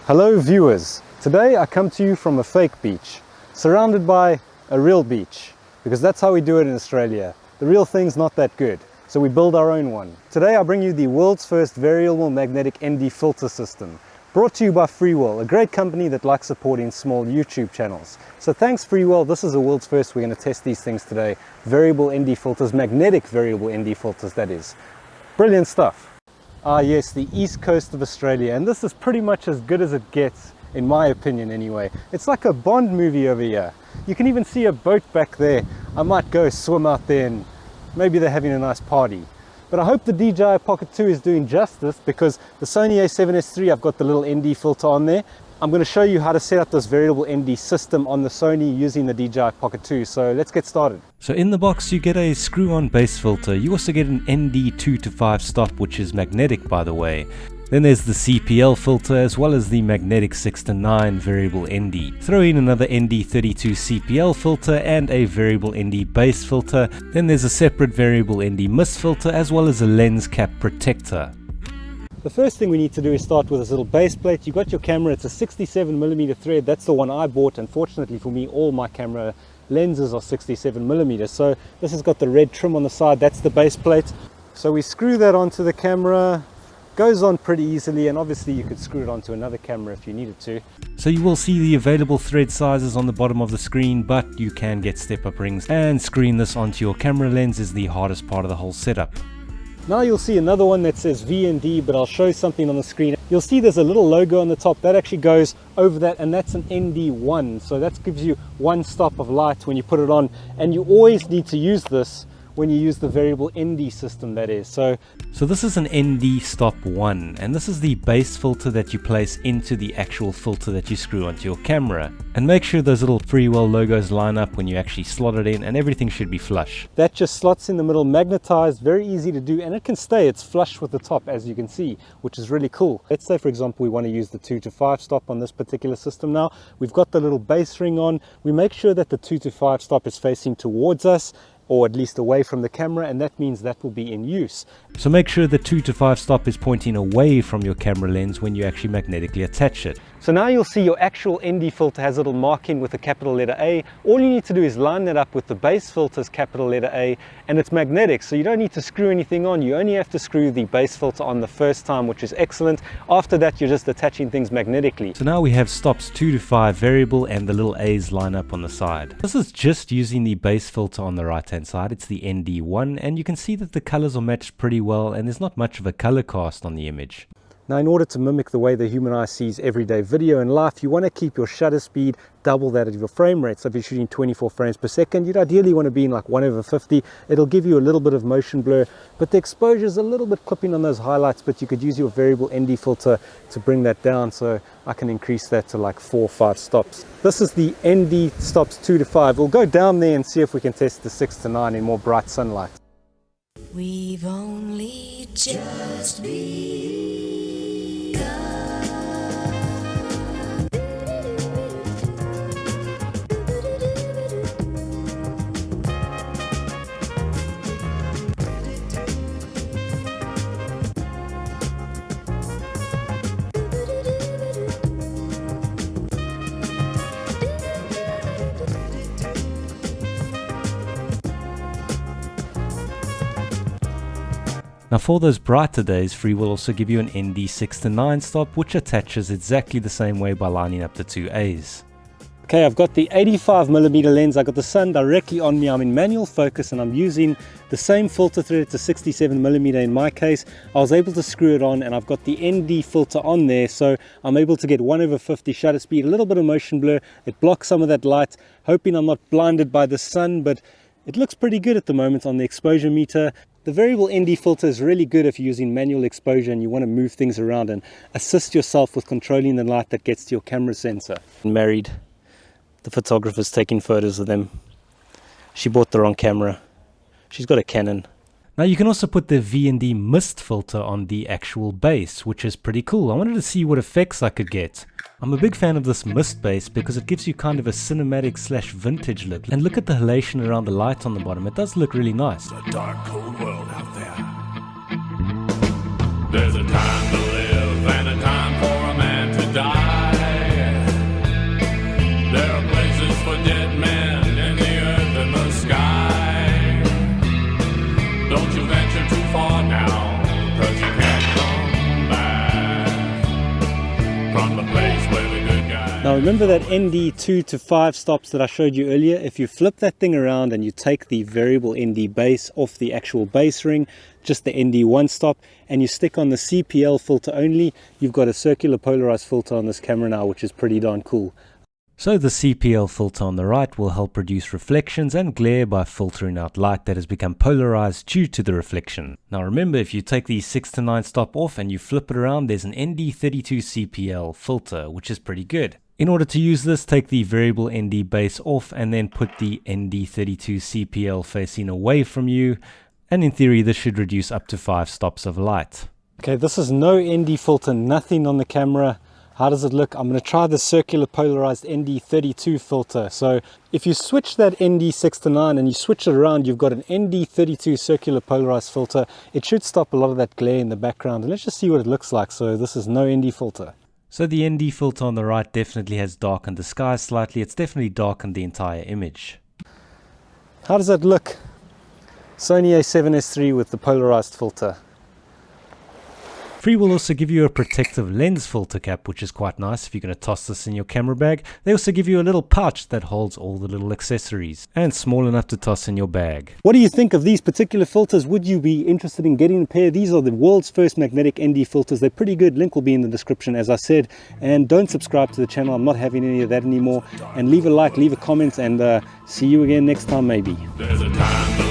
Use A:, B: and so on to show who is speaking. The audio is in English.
A: Hello viewers, today I come to you from a fake beach, surrounded by a real beach, because that's how we do it in Australia. The real thing's not that good, so we build our own one. Today I bring you the world's first variable magnetic ND filter system, brought to you by FreeWell, a great company that likes supporting small YouTube channels. So thanks FreeWell, this is the world's first. We're going to test these things today. Variable ND filters, magnetic variable ND filters that is. Brilliant stuff. Ah yes, the east coast of Australia, and this is pretty much as good as it gets, in my opinion anyway. It's like a Bond movie over here. You can even see a boat back there. I might go swim out there and maybe they're having a nice party. But I hope the DJI Pocket 2 is doing justice, because the Sony a7S III, I've got the little ND filter on there. I'm going to show you how to set up this variable ND system on the Sony using the DJI Pocket 2. So let's get started. So in the box you get a screw-on base filter. You also get an ND 2 to 5 stop, which is magnetic by the way. Then there's the CPL filter as well as the magnetic 6 to 9 variable ND. Throw in another ND 32 CPL filter and a variable ND base filter. Then there's a separate variable ND mist filter as well as a lens cap protector. The first thing we need to do is start with this little base plate. You've got your camera, it's a 67mm thread. That's the one I bought. Unfortunately for me, all my camera lenses are 67mm. So this has got the red trim on the side, that's the base plate. So we screw that onto the camera. Goes on pretty easily, and obviously you could screw it onto another camera if you needed to. So you will see the available thread sizes on the bottom of the screen, but you can get step-up rings, and screwing this onto your camera lens is the hardest part of the whole setup. Now you'll see another one that says VND, but I'll show something on the screen. You'll see there's a little logo on the top that actually goes over that, and that's an ND1. So that gives you one stop of light when you put it on, and you always need to use this when you use the variable ND system, that is. So this is an ND stop 1, and this is the base filter that you place into the actual filter that you screw onto your camera. And make sure those little FreeWell logos line up when you actually slot it in, and everything should be flush. That just slots in the middle, magnetized, very easy to do, and it can stay, it's flush with the top as you can see, which is really cool. Let's say for example we want to use the 2 to 5 stop on this particular system now. We've got the little base ring on. We make sure that the 2 to 5 stop is facing towards us, or at least away from the camera, and that means that will be in use. So make sure the 2 to 5 stop is pointing away from your camera lens when you actually magnetically attach it. So now you'll see your actual ND filter has a little marking with a capital letter A. All you need to do is line that up with the base filter's capital letter A, and it's magnetic, so you don't need to screw anything on. You only have to screw the base filter on the first time, which is excellent. After that you're just attaching things magnetically. So now we have stops 2 to 5 variable, and the little A's line up on the side. This is just using the base filter on the right hand side. It's the ND1, and you can see that the colors are matched pretty well, and there's not much of a color cast on the image. Now in order to mimic the way the human eye sees everyday video in life, you want to keep your shutter speed double that of your frame rate. So if you're shooting 24 frames per second, you'd ideally want to be in like 1/50. It'll give you a little bit of motion blur, but the exposure is a little bit clipping on those highlights, but you could use your variable ND filter to bring that down. So I can increase that to like 4 or 5 stops. This is the ND stops 2 to 5. We'll go down there and see if we can test the 6 to 9 in more bright sunlight.
B: We've only just begun.
C: Now for those brighter days, Free will also give you an ND 6 to 9 stop, which attaches exactly the same way by lining up the two A's.
A: Okay, I've got the 85mm lens. I got the sun directly on me. I'm in manual focus and I'm using the same filter thread. It's a 67mm in my case. I was able to screw it on, and I've got the ND filter on there, so I'm able to get 1/50 shutter speed, a little bit of motion blur. It blocks some of that light, hoping I'm not blinded by the sun, but it looks pretty good at the moment on the exposure meter. The variable ND filter is really good if you're using manual exposure and you want to move things around and assist yourself with controlling the light that gets to your camera sensor. Married. The photographer's taking photos of them. She bought the wrong camera. She's got a Canon.
C: Now you can also put the VNDXMIST filter on the actual base, which is pretty cool. I wanted to see what effects I could get. I'm a big fan of this mist base because it gives you kind of a cinematic / vintage look. And look at the halation around the light on the bottom. It does look really nice.
D: It's a dark, cold world out there. There's a time to live and a time for a man to die. from the place where the good guys.
A: Now remember that ND 2 to 5 stops that I showed you earlier? If you flip that thing around and you take the variable ND bass off the actual bass ring, just the ND 1 stop, and you stick on the CPL filter only, you've got a circular polarized filter on this camera now, which is pretty darn cool.
C: So the CPL filter on the right will help reduce reflections and glare by filtering out light that has become polarized due to the reflection. Now remember, if you take the 6 to 9 stop off and you flip it around, there's an ND32 CPL filter, which is pretty good. In order to use this, take the variable ND bass off and then put the ND32 CPL facing away from you, and in theory this should reduce up to 5 stops of light. Okay, this is no ND filter, nothing on the camera. How does it look? I'm going to try the circular polarized ND32 filter. So if you switch that ND 6 to 9 and you switch it around, you've got an ND32 circular polarized filter. It should stop a lot of that glare in the background. And let's just see what it looks like. So this is no ND filter. So the ND filter on the right definitely has darkened the sky slightly. It's definitely darkened the entire image.
A: How does that look? Sony a7S III with the polarized filter.
C: Free will also give you a protective lens filter cap, which is quite nice if you're going to toss this in your camera bag. They also give you a little pouch that holds all the little accessories and small enough to toss in your bag.
A: What do you think of these particular filters? Would you be interested in getting a pair? These are the world's first magnetic ND filters. They're pretty good. Link will be in the description, as I said. And don't subscribe to the channel. I'm not having any of that anymore. And leave a like, leave a comment, and see you again next time maybe.
D: There's a time